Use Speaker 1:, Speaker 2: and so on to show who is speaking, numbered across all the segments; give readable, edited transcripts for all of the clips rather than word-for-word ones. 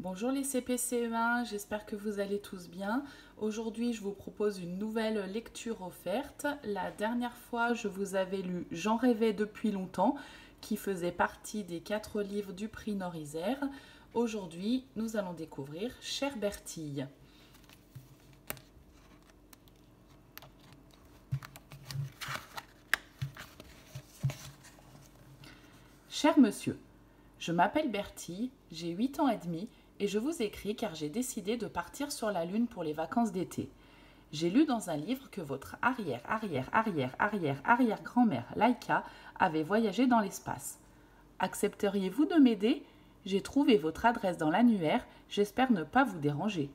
Speaker 1: Bonjour les CP-CE1, j'espère que vous allez tous bien. Aujourd'hui, je vous propose une nouvelle lecture offerte. La dernière fois, je vous avais lu J'en rêvais depuis longtemps, qui faisait partie des 4 livres du prix Nord-Isère. Aujourd'hui, nous allons découvrir Chère Bertille. Cher monsieur, je m'appelle Bertille, j'ai 8 ans et demi et je vous écris car j'ai décidé de partir sur la Lune pour les vacances d'été. J'ai lu dans un livre que votre arrière-grand-mère Laïka avait voyagé dans l'espace. Accepteriez-vous de m'aider? J'ai trouvé votre adresse dans l'annuaire, j'espère ne pas vous déranger.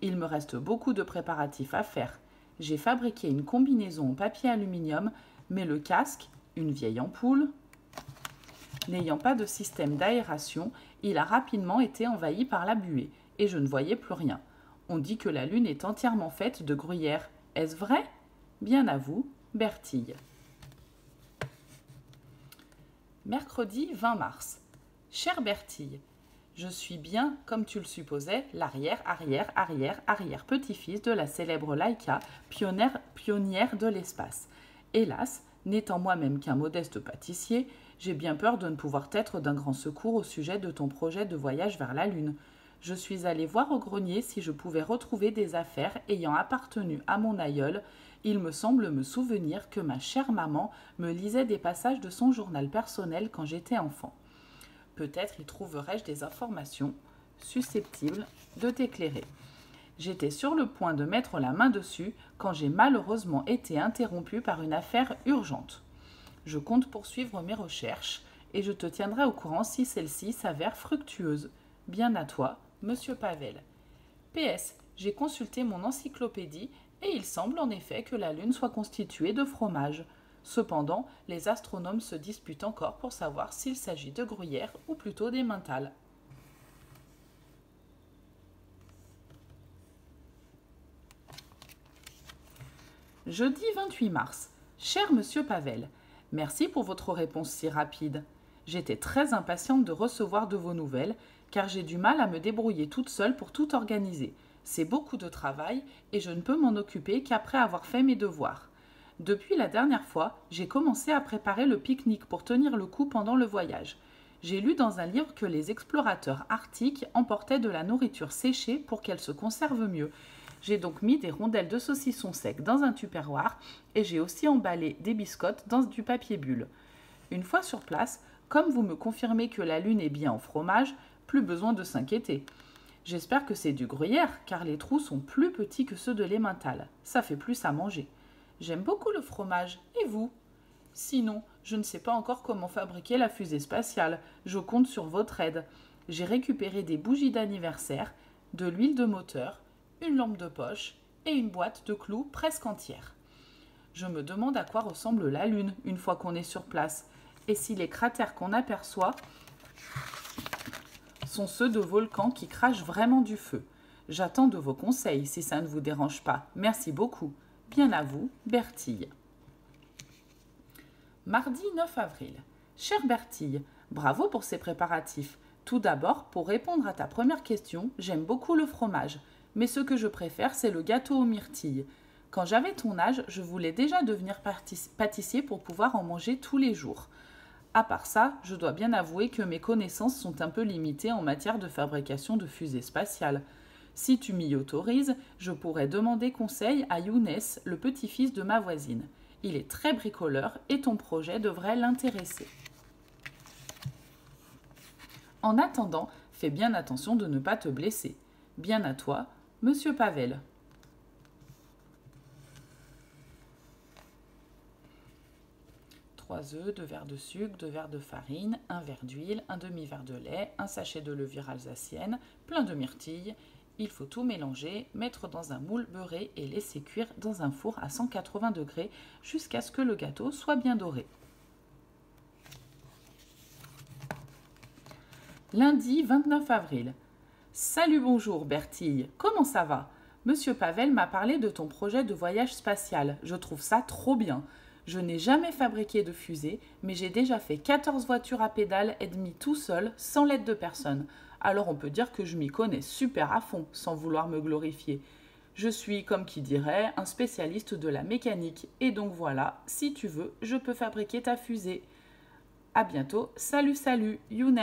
Speaker 1: Il me reste beaucoup de préparatifs à faire. J'ai fabriqué une combinaison en papier aluminium, mais le casque, une vieille ampoule, n'ayant pas de système d'aération, il a rapidement été envahi par la buée, et je ne voyais plus rien. On dit que la Lune est entièrement faite de gruyère. Est-ce vrai? Bien à vous, Bertille. Mercredi 20 mars. Chère Bertille, je suis bien, comme tu le supposais, l'arrière-petit-fils de la célèbre Laïka, pionnière de l'espace. Hélas, n'étant moi-même qu'un modeste pâtissier, j'ai bien peur de ne pouvoir être d'un grand secours au sujet de ton projet de voyage vers la Lune. Je suis allée voir au grenier si je pouvais retrouver des affaires ayant appartenu à mon aïeul. Il me semble me souvenir que ma chère maman me lisait des passages de son journal personnel quand j'étais enfant. Peut-être y trouverai-je des informations susceptibles de t'éclairer. J'étais sur le point de mettre la main dessus quand j'ai malheureusement été interrompue par une affaire urgente. Je compte poursuivre mes recherches et je te tiendrai au courant si celle-ci s'avère fructueuse. Bien à toi, Monsieur Pavel. PS, j'ai consulté mon encyclopédie et il semble en effet que la Lune soit constituée de fromage. Cependant, les astronomes se disputent encore pour savoir s'il s'agit de gruyère ou plutôt d'emmental. Jeudi 28 mars. Cher Monsieur Pavel, merci pour votre réponse si rapide. J'étais très impatiente de recevoir de vos nouvelles, car j'ai du mal à me débrouiller toute seule pour tout organiser. C'est beaucoup de travail et je ne peux m'en occuper qu'après avoir fait mes devoirs. Depuis la dernière fois, j'ai commencé à préparer le pique-nique pour tenir le coup pendant le voyage. J'ai lu dans un livre que les explorateurs arctiques emportaient de la nourriture séchée pour qu'elle se conserve mieux. J'ai donc mis des rondelles de saucisson sec dans un tupperware et j'ai aussi emballé des biscottes dans du papier bulle. Une fois sur place, comme vous me confirmez que la Lune est bien en fromage, plus besoin de s'inquiéter. J'espère que c'est du gruyère, car les trous sont plus petits que ceux de l'emmental. Ça fait plus à manger. J'aime beaucoup le fromage. Et vous? Sinon, je ne sais pas encore comment fabriquer la fusée spatiale. Je compte sur votre aide. J'ai récupéré des bougies d'anniversaire, de l'huile de moteur, une lampe de poche et une boîte de clous presque entière. Je me demande à quoi ressemble la Lune une fois qu'on est sur place, et si les cratères qu'on aperçoit sont ceux de volcans qui crachent vraiment du feu. J'attends de vos conseils si ça ne vous dérange pas. Merci beaucoup. Bien à vous, Bertille. Mardi 9 avril. Chère Bertille, bravo pour ces préparatifs. Tout d'abord, pour répondre à ta première question, j'aime beaucoup le fromage. Mais ce que je préfère, c'est le gâteau aux myrtilles. Quand j'avais ton âge, je voulais déjà devenir pâtissier pour pouvoir en manger tous les jours. À part ça, je dois bien avouer que mes connaissances sont un peu limitées en matière de fabrication de fusées spatiales. Si tu m'y autorises, je pourrais demander conseil à Younes, le petit-fils de ma voisine. Il est très bricoleur et ton projet devrait l'intéresser. En attendant, fais bien attention de ne pas te blesser. Bien à toi, Monsieur Pavel. Trois œufs, 2 verres de sucre, 2 verres de farine, 1 verre d'huile, un demi-verre de lait, un sachet de levure alsacienne, plein de myrtilles. Il faut tout mélanger, mettre dans un moule beurré et laisser cuire dans un four à 180 degrés jusqu'à ce que le gâteau soit bien doré. Lundi 29 avril. Salut, bonjour Bertille, comment ça va? Monsieur Pavel m'a parlé de ton projet de voyage spatial, je trouve ça trop bien. Je n'ai jamais fabriqué de fusée, mais j'ai déjà fait 14 voitures à pédales et demi tout seul, sans l'aide de personne. Alors on peut dire que je m'y connais super à fond, sans vouloir me glorifier. Je suis, comme qui dirait, un spécialiste de la mécanique. Et donc voilà, si tu veux, je peux fabriquer ta fusée. À bientôt. Salut, salut, Younes.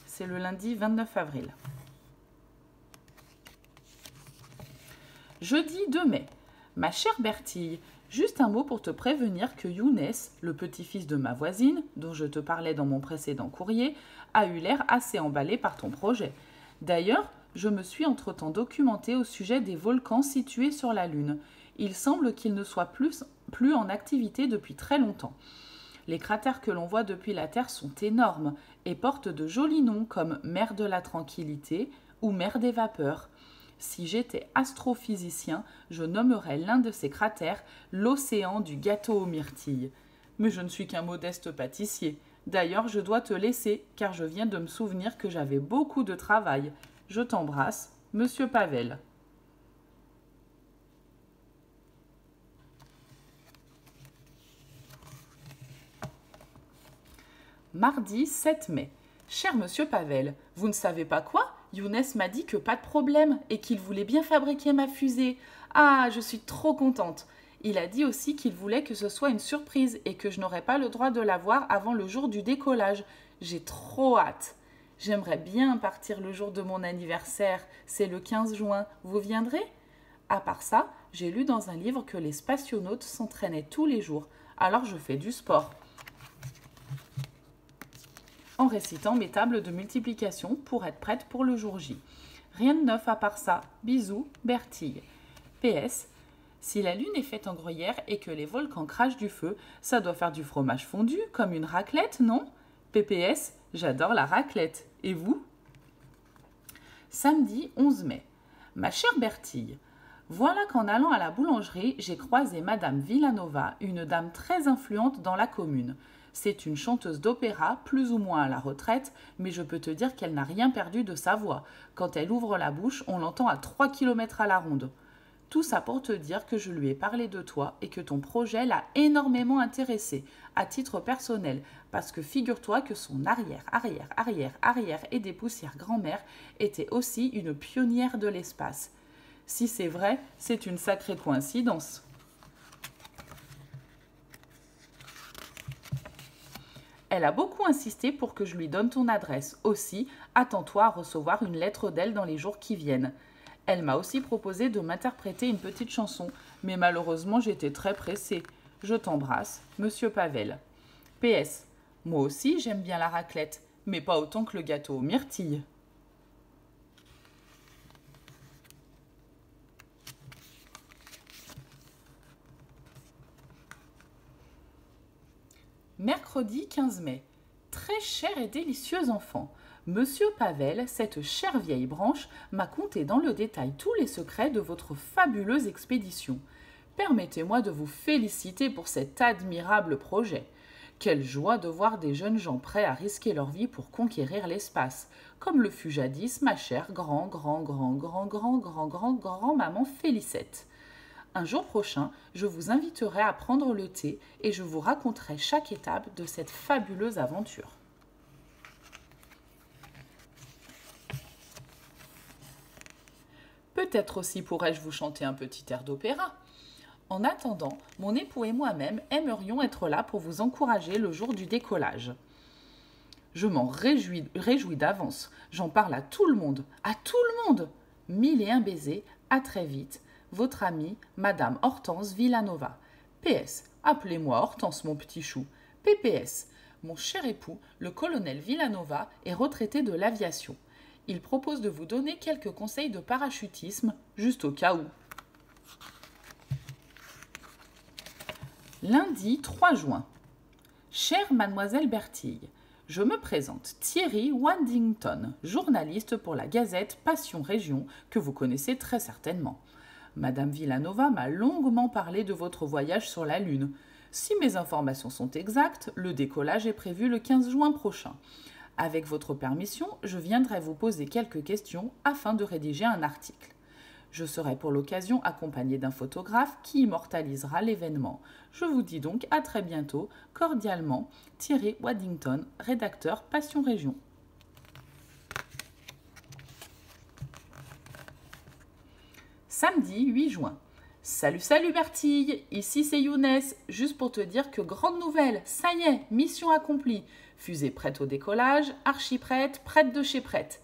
Speaker 1: C'est le lundi 29 avril. Jeudi 2 mai. Ma chère Bertille, juste un mot pour te prévenir que Younes, le petit-fils de ma voisine, dont je te parlais dans mon précédent courrier, a eu l'air assez emballé par ton projet. D'ailleurs, je me suis entre-temps documentée au sujet des volcans situés sur la Lune. Il semble qu'ils ne soient plus en activité depuis très longtemps. Les cratères que l'on voit depuis la Terre sont énormes et portent de jolis noms comme mer de la Tranquillité ou mer des Vapeurs. Si j'étais astrophysicien, je nommerais l'un de ces cratères l'océan du gâteau aux myrtilles. Mais je ne suis qu'un modeste pâtissier. D'ailleurs, je dois te laisser, car je viens de me souvenir que j'avais beaucoup de travail. Je t'embrasse, Monsieur Pavel. Mardi 7 mai. Cher Monsieur Pavel, vous ne savez pas quoi? Younes m'a dit que pas de problème et qu'il voulait bien fabriquer ma fusée. Ah, je suis trop contente. Il a dit aussi qu'il voulait que ce soit une surprise et que je n'aurais pas le droit de la voir avant le jour du décollage. J'ai trop hâte. J'aimerais bien partir le jour de mon anniversaire. C'est le 15 juin. Vous viendrez? À part ça, j'ai lu dans un livre que les spationautes s'entraînaient tous les jours. Alors je fais du sport. En récitant mes tables de multiplication pour être prête pour le jour J. Rien de neuf à part ça. Bisous, Bertille. PS. Si la Lune est faite en gruyère et que les volcans crachent du feu, ça doit faire du fromage fondu, comme une raclette, non? PPS, j'adore la raclette. Et vous? Samedi 11 mai. Ma chère Bertille, voilà qu'en allant à la boulangerie, j'ai croisé Madame Villanova, une dame très influente dans la commune. C'est une chanteuse d'opéra, plus ou moins à la retraite, mais je peux te dire qu'elle n'a rien perdu de sa voix. Quand elle ouvre la bouche, on l'entend à 3 km à la ronde. Tout ça pour te dire que je lui ai parlé de toi et que ton projet l'a énormément intéressé, à titre personnel, parce que figure-toi que son arrière et des poussières grand-mère était aussi une pionnière de l'espace. Si c'est vrai, c'est une sacrée coïncidence. Elle a beaucoup insisté pour que je lui donne ton adresse. Aussi, attends-toi à recevoir une lettre d'elle dans les jours qui viennent. Elle m'a aussi proposé de m'interpréter une petite chanson, mais malheureusement j'étais très pressée. Je t'embrasse, Monsieur Pavel. PS. Moi aussi j'aime bien la raclette, mais pas autant que le gâteau aux myrtilles. Mercredi 15 mai. Très cher et délicieux enfant. Monsieur Pavel, cette chère vieille branche, m'a conté dans le détail tous les secrets de votre fabuleuse expédition. Permettez-moi de vous féliciter pour cet admirable projet. Quelle joie de voir des jeunes gens prêts à risquer leur vie pour conquérir l'espace, comme le fut jadis ma chère grand-maman Félicette. Un jour prochain, je vous inviterai à prendre le thé et je vous raconterai chaque étape de cette fabuleuse aventure. Peut-être aussi pourrais-je vous chanter un petit air d'opéra. En attendant, mon époux et moi-même aimerions être là pour vous encourager le jour du décollage. Je m'en réjouis d'avance. J'en parle à tout le monde. À tout le monde! 1001 baisers, à très vite. Votre amie, Madame Hortense Villanova. PS. Appelez-moi Hortense, mon petit chou. PPS. Mon cher époux, le colonel Villanova, est retraité de l'aviation. Il propose de vous donner quelques conseils de parachutisme, juste au cas où. Lundi 3 juin. Chère mademoiselle Bertille, je me présente Thierry Waddington, journaliste pour la Gazette Passion Région, que vous connaissez très certainement. Madame Villanova m'a longuement parlé de votre voyage sur la Lune. Si mes informations sont exactes, le décollage est prévu le 15 juin prochain. Avec votre permission, je viendrai vous poser quelques questions afin de rédiger un article. Je serai pour l'occasion accompagnée d'un photographe qui immortalisera l'événement. Je vous dis donc à très bientôt, cordialement, Thierry Waddington, rédacteur Passion Région. Samedi 8 juin. Salut, salut Bertille, ici c'est Younes, juste pour te dire que grande nouvelle, ça y est, mission accomplie. Fusée prête au décollage, archi prête, prête de chez prête.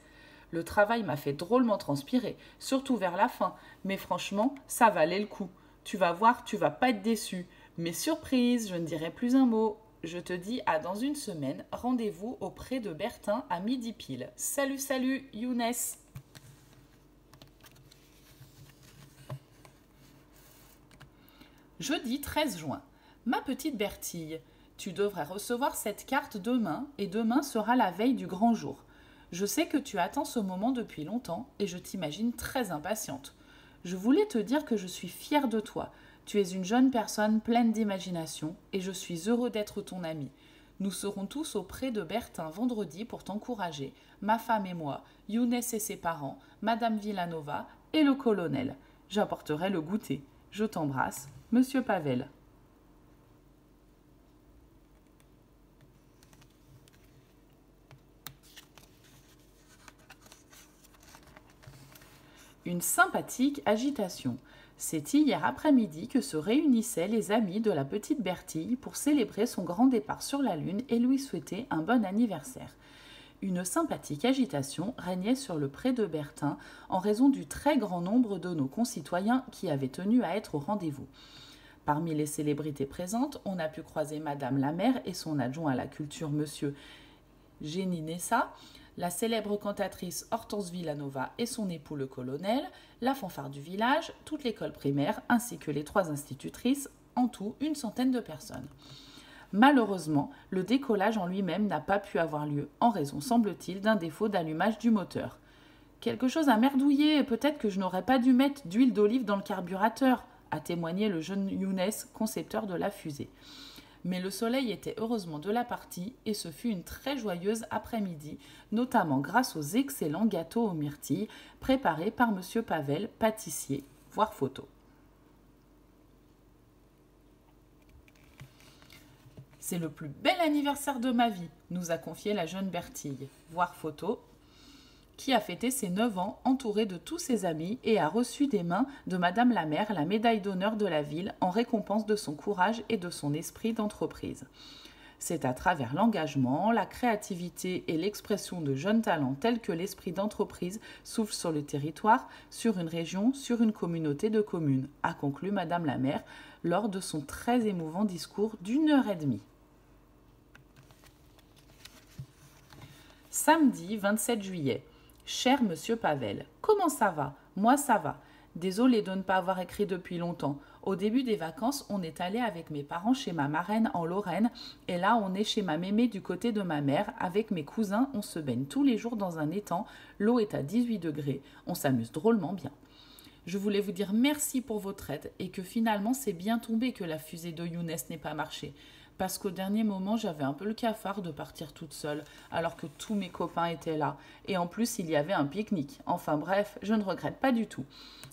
Speaker 1: Le travail m'a fait drôlement transpirer, surtout vers la fin, mais franchement, ça valait le coup. Tu vas voir, tu vas pas être déçu. Mais surprise, je ne dirai plus un mot. Je te dis à dans une semaine, rendez-vous auprès de Bertin à midi pile. Salut, salut, Younes. Jeudi 13 juin. Ma petite Bertille, tu devrais recevoir cette carte demain et demain sera la veille du grand jour. Je sais que tu attends ce moment depuis longtemps et je t'imagine très impatiente. Je voulais te dire que je suis fière de toi. Tu es une jeune personne pleine d'imagination et je suis heureux d'être ton ami. Nous serons tous auprès de Bertin vendredi pour t'encourager, ma femme et moi, Younes et ses parents, Madame Villanova et le colonel. J'apporterai le goûter. Je t'embrasse, Monsieur Pavel. Une sympathique agitation. C'est hier après-midi que se réunissaient les amis de la petite Bertille pour célébrer son grand départ sur la Lune et lui souhaiter un bon anniversaire. Une sympathique agitation régnait sur le pré de Bertin en raison du très grand nombre de nos concitoyens qui avaient tenu à être au rendez-vous. Parmi les célébrités présentes, on a pu croiser Madame la maire et son adjoint à la culture, Monsieur Génie Nessa, la célèbre cantatrice Hortense Villanova et son époux le colonel, la fanfare du village, toute l'école primaire ainsi que les 3 institutrices, en tout une centaine de personnes. Malheureusement, le décollage en lui-même n'a pas pu avoir lieu, en raison, semble-t-il, d'un défaut d'allumage du moteur. Quelque chose a merdouillé, peut-être que je n'aurais pas dû mettre d'huile d'olive dans le carburateur, a témoigné le jeune Younes, concepteur de la fusée. Mais le soleil était heureusement de la partie et ce fut une très joyeuse après-midi, notamment grâce aux excellents gâteaux aux myrtilles préparés par Monsieur Pavel, pâtissier, voire photo. C'est le plus bel anniversaire de ma vie, nous a confié la jeune Bertille, voire photo, qui a fêté ses 9 ans entourée de tous ses amis et a reçu des mains de Madame la maire la médaille d'honneur de la ville en récompense de son courage et de son esprit d'entreprise. C'est à travers l'engagement, la créativité et l'expression de jeunes talents tels que l'esprit d'entreprise souffle sur le territoire, sur une région, sur une communauté de communes, a conclu Madame la maire lors de son très émouvant discours d'1 h 30. Samedi 27 juillet. Cher Monsieur Pavel, comment ça va? Moi ça va. Désolée de ne pas avoir écrit depuis longtemps. Au début des vacances, on est allé avec mes parents chez ma marraine en Lorraine et là on est chez ma mémé du côté de ma mère. Avec mes cousins, on se baigne tous les jours dans un étang. L'eau est à 18 degrés. On s'amuse drôlement bien. Je voulais vous dire merci pour votre aide et que finalement c'est bien tombé que la fusée de Younes n'ait pas marché. Parce qu'au dernier moment, j'avais un peu le cafard de partir toute seule, alors que tous mes copains étaient là. Et en plus, il y avait un pique-nique. Enfin bref, je ne regrette pas du tout.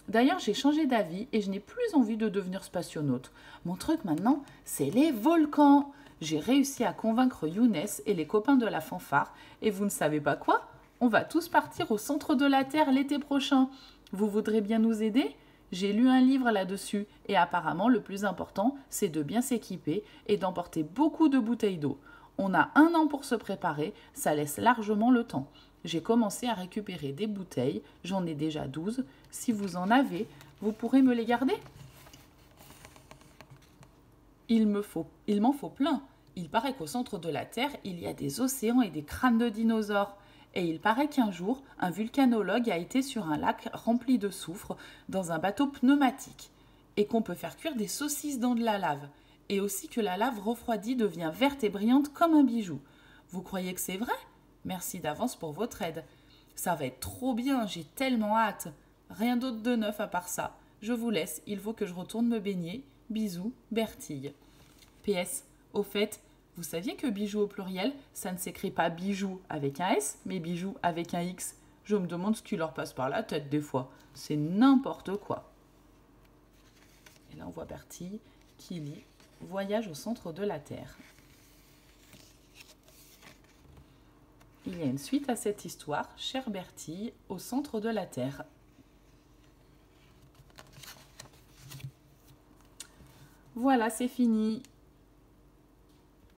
Speaker 1: D'ailleurs, j'ai changé d'avis et je n'ai plus envie de devenir spationaute. Mon truc maintenant, c'est les volcans. J'ai réussi à convaincre Younes et les copains de la fanfare. Et vous ne savez pas quoi? On va tous partir au centre de la Terre l'été prochain. Vous voudrez bien nous aider ? J'ai lu un livre là-dessus et apparemment le plus important, c'est de bien s'équiper et d'emporter beaucoup de bouteilles d'eau. On a 1 an pour se préparer, ça laisse largement le temps. J'ai commencé à récupérer des bouteilles, j'en ai déjà 12. Si vous en avez, vous pourrez me les garder? Il m'en faut plein. Il paraît qu'au centre de la Terre, il y a des océans et des crânes de dinosaures. Et il paraît qu'un jour, un volcanologue a été sur un lac rempli de soufre dans un bateau pneumatique et qu'on peut faire cuire des saucisses dans de la lave et aussi que la lave refroidie devient verte et brillante comme un bijou. Vous croyez que c'est vrai? Merci d'avance pour votre aide. Ça va être trop bien, j'ai tellement hâte. Rien d'autre de neuf à part ça. Je vous laisse, il faut que je retourne me baigner. Bisous, Bertille. PS, au fait, vous saviez que bijoux au pluriel, ça ne s'écrit pas bijou avec un S, mais bijou avec un X. Je me demande ce qui leur passe par la tête des fois. C'est n'importe quoi. Et là, on voit Bertie qui lit « Voyage au centre de la Terre ». Il y a une suite à cette histoire, cher Bertie, au centre de la Terre. Voilà, c'est fini.